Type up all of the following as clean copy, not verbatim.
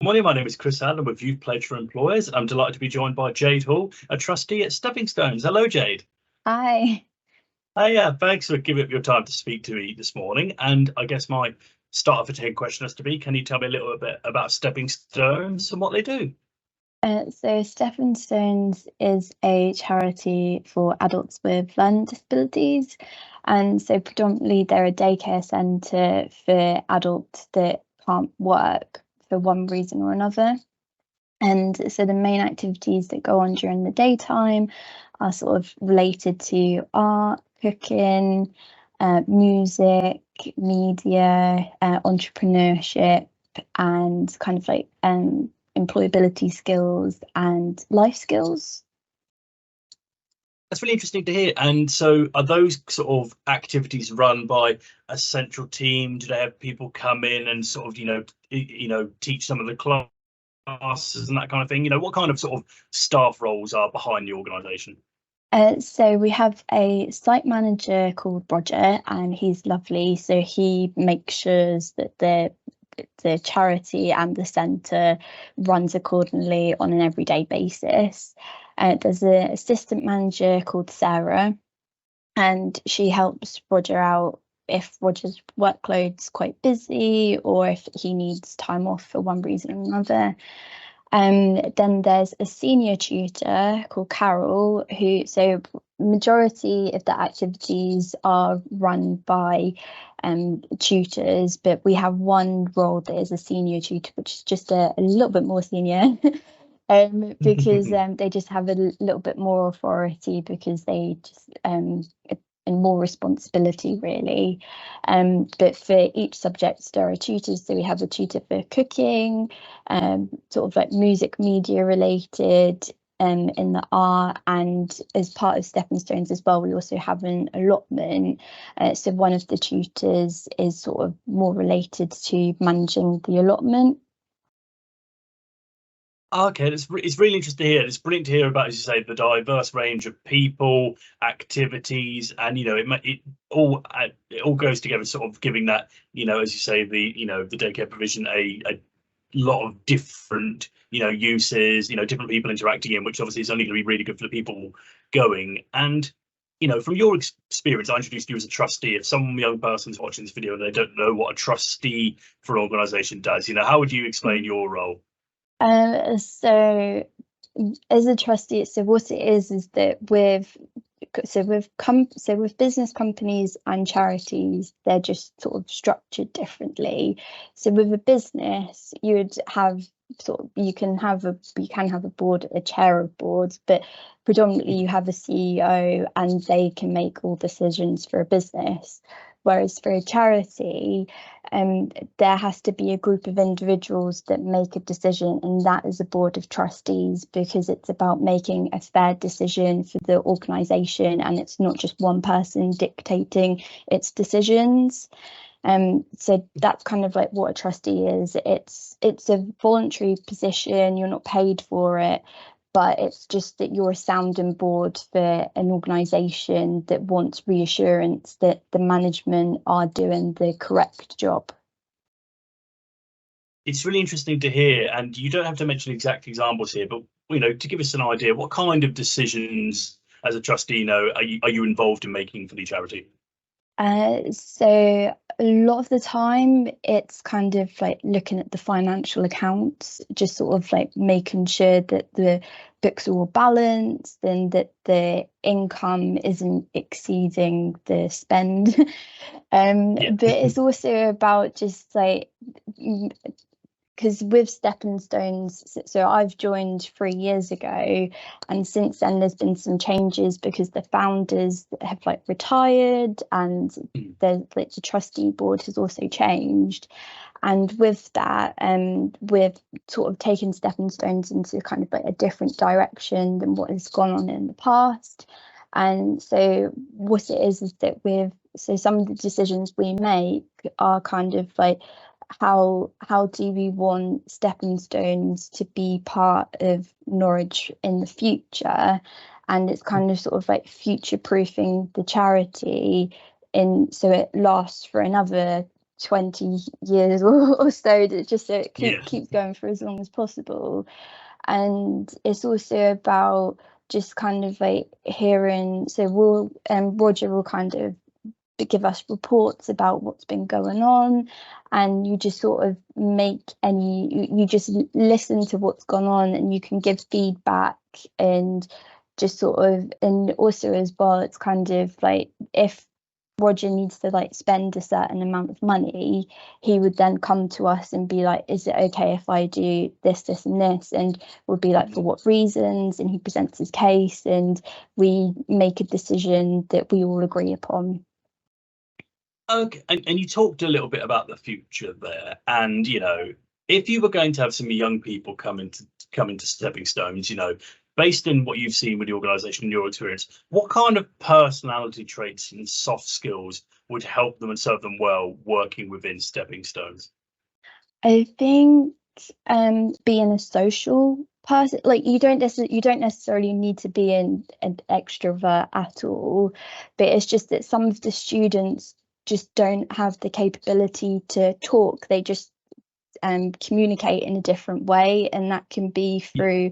Morning, my name is Chris Allen with Youth Pledge for Employers. I'm delighted to be joined by Jade Hall, a trustee at Stepping Stones. Hello, Jade. Hi. Hey, thanks for giving up your time to speak to me this morning. And I guess my starter for 10 question has to be, can you tell me a little bit about Stepping Stones and what they do? So Stepping Stones is a charity for adults with learning disabilities. And so predominantly they're a daycare centre for adults that can't work for one reason or another. And so the main activities that go on during the daytime are sort of related to art, cooking, music, media, entrepreneurship, and kind of like employability skills and life skills. That's really interesting to hear. And so are those sort of activities run by a central team? Do they have people come in and sort of, teach some of the classes and that kind of thing? What kind of sort of staff roles are behind the organisation? So we have a site manager called Roger, and he's lovely. So he makes sure that the charity and the centre runs accordingly on an everyday basis. There's an assistant manager called Sarah, and she helps Roger out if Roger's workload's quite busy or if he needs time off for one reason or another. Then there's a senior tutor called Carol, so majority of the activities are run by tutors, but we have one role that is a senior tutor, which is just a little bit more senior. Because they just have a little bit more authority because they just and more responsibility really. But for each subject there are tutors. So we have a tutor for cooking, sort of like music media related, in the art, and as part of Stepping Stones as well, we also have an allotment. So one of the tutors is sort of more related to managing the allotment. Okay, it's really interesting to hear. It's brilliant to hear about, as you say, the diverse range of people, activities, and it all goes together, sort of giving that, as you say, the daycare provision a lot of different uses, different people interacting in, which obviously is only going to be really good for the people going. And from your experience, I introduced you as a trustee. If some young person's watching this video and they don't know what a trustee for an organisation does, how would you explain your role? So as a trustee, so what it is that with business companies and charities, they're just sort of structured differently. So with a business, you would have you can have a board, a chair of boards, but predominantly you have a CEO and they can make all decisions for a business. Whereas for a charity, there has to be a group of individuals that make a decision, and that is a board of trustees, because it's about making a fair decision for the organisation, and it's not just one person dictating its decisions. So that's kind of like what a trustee is. It's a voluntary position, you're not paid for it, but it's just that you're a sounding board for an organisation that wants reassurance that the management are doing the correct job. It's really interesting to hear, and you don't have to mention exact examples here, but to give us an idea, what kind of decisions as a trustee, are you involved in making for the charity? So a lot of the time it's kind of like looking at the financial accounts, just sort of like making sure that the books are all balanced and that the income isn't exceeding the spend. Yeah. But it's also about just like, because with Stepping Stones, so I've joined 3 years ago, and since then there's been some changes because the founders have like retired, and the trustee board has also changed. And with that, we've sort of taken Stepping Stones into kind of like a different direction than what has gone on in the past. And so what it is that so some of the decisions we make are kind of like, how do we want Stepping Stones to be part of Norwich in the future? And it's kind of sort of like future proofing the charity in so it lasts for another 20 years or so, just so it Yeah. keeps going for as long as possible. And it's also about just kind of like hearing, so Roger will kind of give us reports about what's been going on, and you just sort of you just listen to what's gone on, and you can give feedback, and just sort of, and also as well, it's kind of like if Roger needs to like spend a certain amount of money, he would then come to us and be like, is it okay if I do this, this and this? And we'll be like, for what reasons? And he presents his case, and we make a decision that we all agree upon. Okay, and you talked a little bit about the future there, and if you were going to have some young people come into Stepping Stones, based on what you've seen with the organisation and your experience, what kind of personality traits and soft skills would help them and serve them well working within Stepping Stones? I think being a social person, like you don't necessarily need to be an extrovert at all, but it's just that some of the students just don't have the capability to talk. They just communicate in a different way, and that can be Yeah. through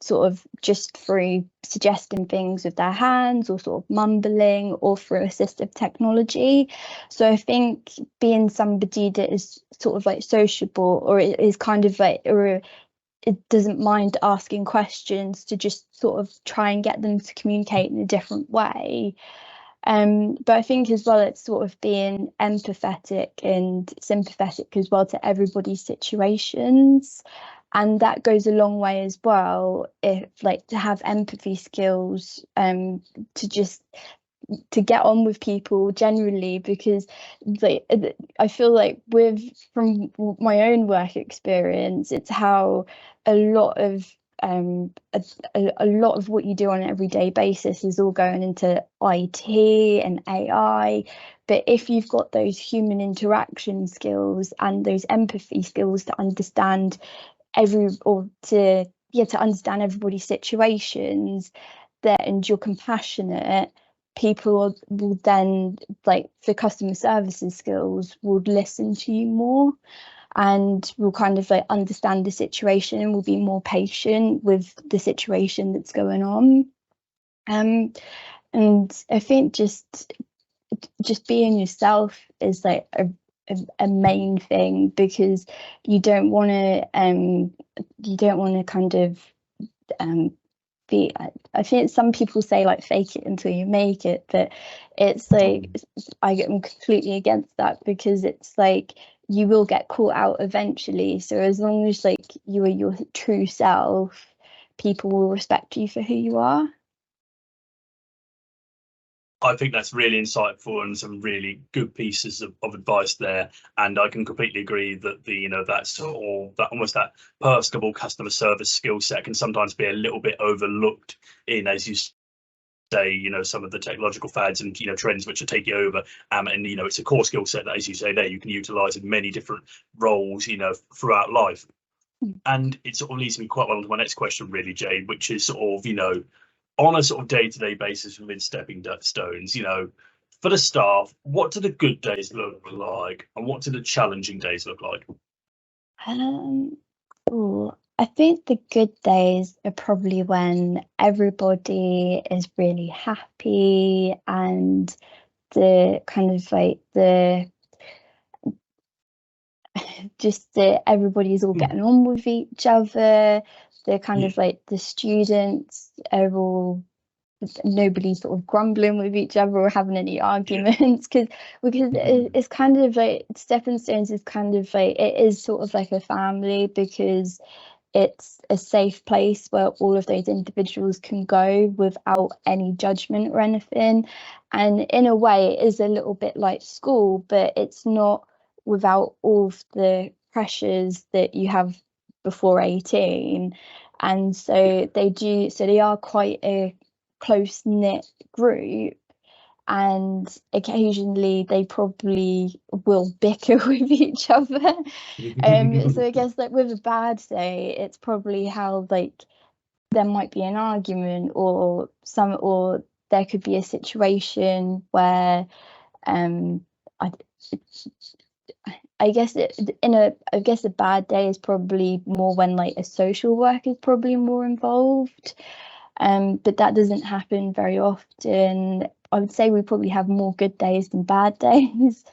sort of just through suggesting things with their hands, or sort of mumbling, or through assistive technology. So I think being somebody that is sort of like sociable, or is kind of like, or it doesn't mind asking questions, to just sort of try and get them to communicate in a different way. But I think as well, it's sort of being empathetic and sympathetic as well to everybody's situations. And that goes a long way as well, if like to have empathy skills, to just to get on with people generally, because like I feel like with from my own work experience, it's how a lot of a lot of what you do on an everyday basis is all going into IT and AI. But if you've got those human interaction skills and those empathy skills to understand to understand everybody's situations, that and you're compassionate, people will then, like for customer services skills, would listen to you more, and will kind of like understand the situation, and will be more patient with the situation that's going on. And I think just being yourself is like a main thing, because you don't want to kind of um be, I think some people say like fake it until you make it, but it's like I am completely against that, because it's like you will get caught out eventually. So as long as like you are your true self, people will respect you for who you are. I think that's really insightful and some really good pieces of advice there. And I can completely agree that that sort of that almost that personable customer service skill set can sometimes be a little bit overlooked in, as you say, some of the technological fads and trends which are taking over. And it's a core skill set that, as you say there, you can utilize in many different roles, throughout life. And it sort of leads me quite well on to my next question, really, Jade, which is sort of, on a sort of day-to-day basis within Stepping Stones, for the staff, what do the good days look like, and what do the challenging days look like? Um, ooh, I think the good days are probably when everybody is really happy, and the kind of like the just that everybody's all Mm. getting on with each other. The kind Yeah. of like the students are all, nobody's sort of grumbling with each other or having any Yeah. arguments, because it's kind of like Stepping Stones is kind of like, it is sort of like a family, because it's a safe place where all of those individuals can go without any judgment or anything. And in a way, it is a little bit like school, but it's not without all of the pressures that you have before 18. And so they are quite a close knit group, and occasionally they probably will bicker with each other. So I guess like with a bad day, it's probably how like there might be an argument, or there could be a situation where um I, I guess a bad day is probably more when like a social work is probably more involved. But that doesn't happen very often. I would say we probably have more good days than bad days.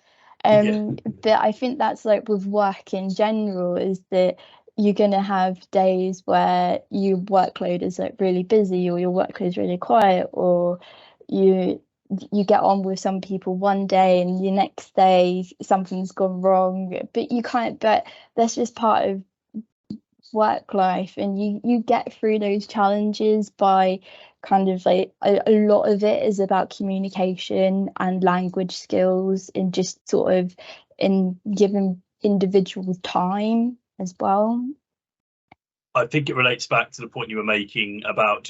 Yeah. But I think that's like with work in general, is that you're gonna have days where your workload is like really busy, or your workload is really quiet, or you you get on with some people one day and the next day something's gone wrong. But you can't. But that's just part of work life, and you get through those challenges by kind of like a lot of it is about communication and language skills, and just sort of in giving individuals time as well. I think it relates back to the point you were making about,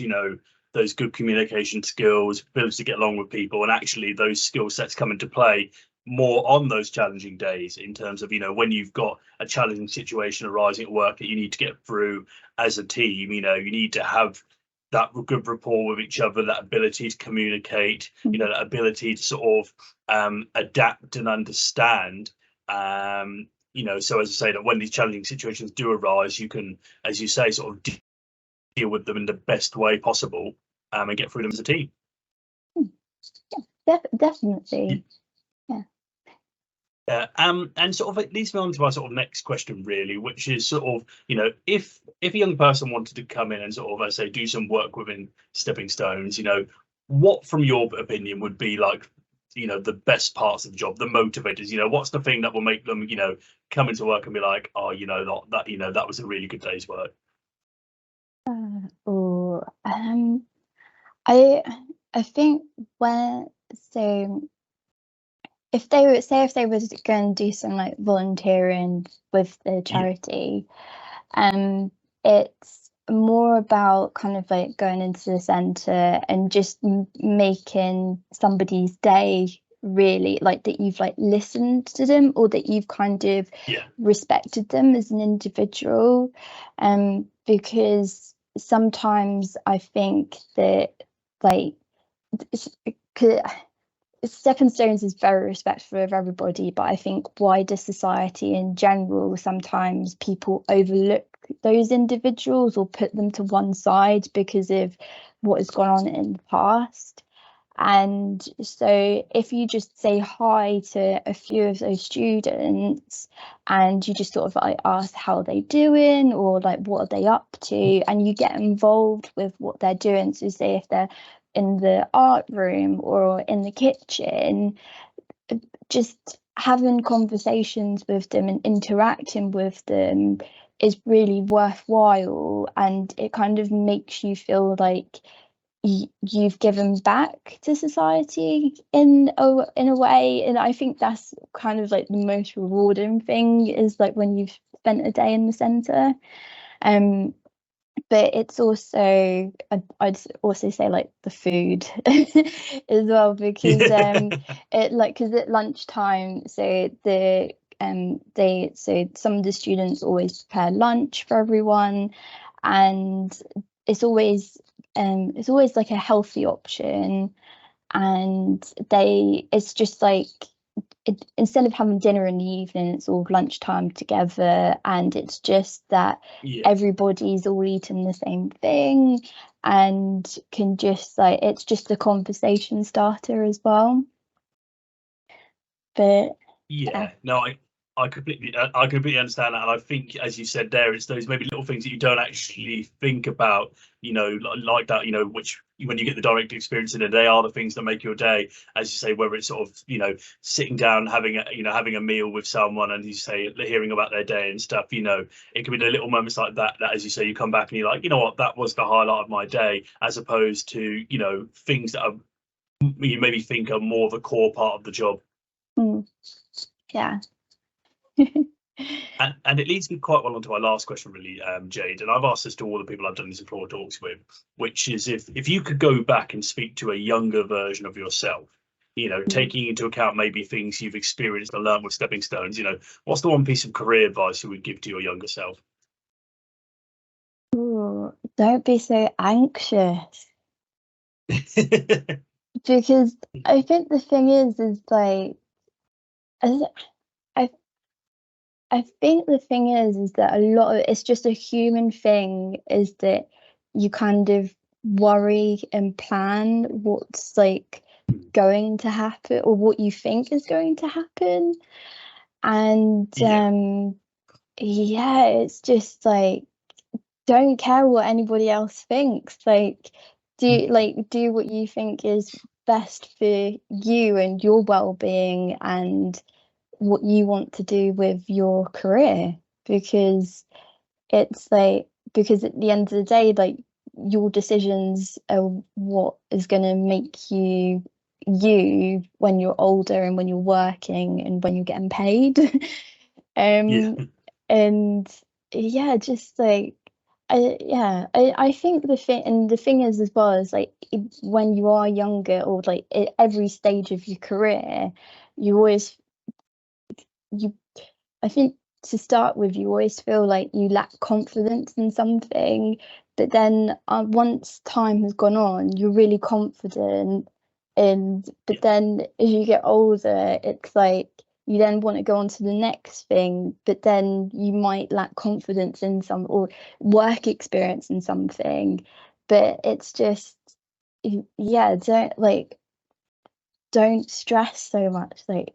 those good communication skills, ability to get along with people, and actually those skill sets come into play more on those challenging days in terms of, when you've got a challenging situation arising at work that you need to get through as a team, you need to have that good rapport with each other, that ability to communicate, that ability to sort of adapt and understand. So as I say, that when these challenging situations do arise, you can, as you say, sort of deal with them in the best way possible, and get through them as a team. Definitely. Yeah. And sort of it leads me on to our sort of next question, really, which is sort of, if a young person wanted to come in and sort of, I say, do some work within Stepping Stones, what, from your opinion, would be like, the best parts of the job, the motivators? What's the thing that will make them, come into work and be like, oh, that was a really good day's work? Oh, I I think when so if they were say if they was going to do some like volunteering with the Yeah, charity, it's more about kind of like going into the centre and just making somebody's day, really, like that you've like listened to them, or that you've kind of yeah, respected them as an individual. Because sometimes I think that like Stepping Stones is very respectful of everybody, but I think wider society in general, sometimes people overlook those individuals or put them to one side because of what has gone on in the past. And so if you just say hi to a few of those students, and you just sort of like ask how they're doing, or like what are they up to, and you get involved with what they're doing. So say if they're in the art room or in the kitchen, just having conversations with them and interacting with them is really worthwhile, and it kind of makes you feel like you've given back to society in a way. And I think that's kind of like the most rewarding thing, is like when you've spent a day in the centre. um but it's also, I'd also say like the food as well, because yeah, because at lunchtime, so some of the students always prepare lunch for everyone, and it's always it's always like a healthy option. And it's just like, instead of having dinner in the evening, it's all lunchtime together, and it's just that yeah. everybody's all eating the same thing, and can just like, it's just a conversation starter as well. But yeah. Yeah, no, I completely understand that, and I think, as you said there, it's those maybe little things that you don't actually think about, like that, which when you get the direct experience in it, they are the things that make your day. As you say, whether it's sort of, sitting down, having a meal with someone, and you say hearing about their day and stuff, it can be the little moments like that, that, as you say, you come back and you're like, you know what, that was the highlight of my day, as opposed to, things that are, you maybe think are more the core part of the job. Mm, yeah. And it leads me quite well onto our last question, really, Jade. And I've asked this to all the people I've done these Employer Talks with, which is, if you could go back and speak to a younger version of yourself, taking into account maybe things you've experienced and learned with Stepping Stones, what's the one piece of career advice you would give to your younger self? Ooh, don't be so anxious, because I think the thing is like I, I I think the thing is that a lot of it's just a human thing, is that you kind of worry and plan what's like going to happen or what you think is going to happen. And Yeah. yeah, it's just like, don't care what anybody else thinks. Like, do what you think is best for you and your well-being and what you want to do with your career, because it's like, because at the end of the day, like, your decisions are what is going to make you you when you're older and when you're working and when you're getting paid. Yeah. And yeah, just like, I think the thing is as well, is like, when you are younger, or like at every stage of your career, you always you I think, to start with, you always feel like you lack confidence in something, but then once time has gone on, you're really confident. And Yeah. but then as you get older, it's like you then want to go on to the next thing, but then you might lack confidence in some, or work experience in something. But it's just, yeah, don't stress so much. Like,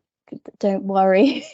don't worry.